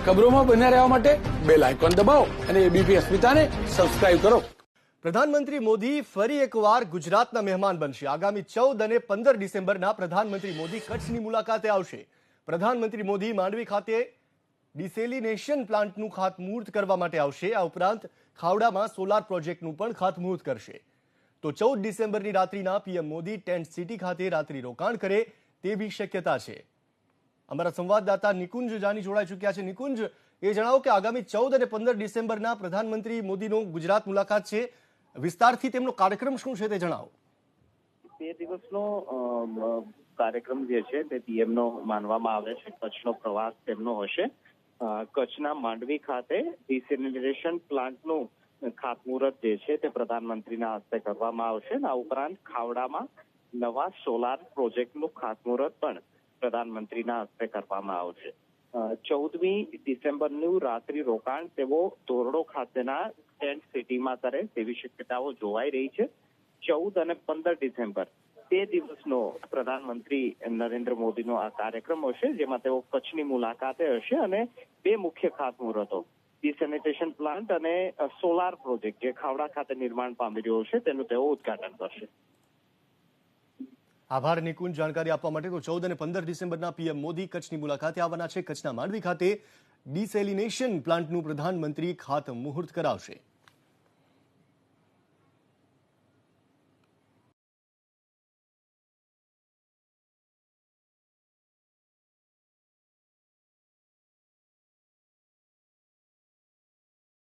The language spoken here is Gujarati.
ખબરોમાં બન્યા રહેવા માટે બેલ આઇકોન દબાવો અને એબીપી અસ્મિતાને સબસ્ક્રાઇબ કરો। પ્રધાનમંત્રી મોદી ફરી એકવાર ગુજરાતના મહેમાન બનશે। આગામી 14 અને 15 ડિસેમ્બરના પ્રધાનમંત્રી મોદી કચ્છની મુલાકાતે આવશે। પ્રધાનમંત્રી મોદી માંડવી ખાતે ડિસેલિનેશન પ્લાન્ટનું ખાતમુહૂર્ત કરવા માટે આવશે। આ ઉપરાંત ખાવડામાં સોલાર પ્રોજેક્ટનું પણ ખાતમુહૂર્ત કરશે। તો 14 ડિસેમ્બરની રાત્રિના પીએમ મોદી ટેન્ટ સિટી ખાતે રાત્રિ રોકાણ કરે તેવી શક્યતા છે। અમારા સંવાદદાતા નિકુંજ જાની જોડાઈ ચૂક્યા છે। નિકુંજ, એ જણાવો કે આગામી 14 અને 15 ડિસેમ્બરના પ્રધાનમંત્રી મોદીનો ગુજરાત મુલાકાત છે, વિસ્તારથી તેમનો કાર્યક્રમ શું છે તે જણાવો। બે દિવસનો કાર્યક્રમ જે છે તે પીએમનો માનવામાં આવે છે। કચ્છનો પ્રવાસ તેમનો હશે। કચ્છના માંડવી ખાતે ડિસેલિનેશન પ્લાન્ટનું ખાતમુહૂર્ત જે છે તે પ્રધાનમંત્રીના હસ્તે કરવામાં આવશે। આ ઉપરાંત ખાવડામાં નવા સોલાર પ્રોજેક્ટનું ખાતમુહૂર્ત પણ પ્રધાનમંત્રીના હસ્તે કરવામાં આવશે। 14મી ડિસેમ્બરનું રાત્રિ રોકાણ તેઓ ધોરડો ખાતેના ટેન્ટ સિટીમાં કરે તેવી શક્યતાઓ જોવાઈ રહી છે। 14 અને 15 ડિસેમ્બર તે દિવસનો પ્રધાનમંત્રી નરેન્દ્ર મોદીનો આ કાર્યક્રમ હશે, જેમાં તેઓ કચ્છની મુલાકાતે હશે અને બે મુખ્ય ખાતમુહૂર્તો ડિસેલિનેશન પ્લાન્ટ અને સોલાર પ્રોજેક્ટ જે ખાવડા ખાતે નિર્માણ પામી રહ્યો છે તેનું તેઓ ઉદ્ઘાટન કરશે। આભાર નિકુંજ, જાણકારી આપવા માટે। તો 14 અને 15 ડિસેમ્બરના પીએમ મોદી કચ્છની મુલાકાતે આવવાના છે। કચ્છના માંડવી ખાતે ડિસેલિનેશન પ્લાન્ટનું પ્રધાનમંત્રી ખાતમુહૂર્ત કરાવશે।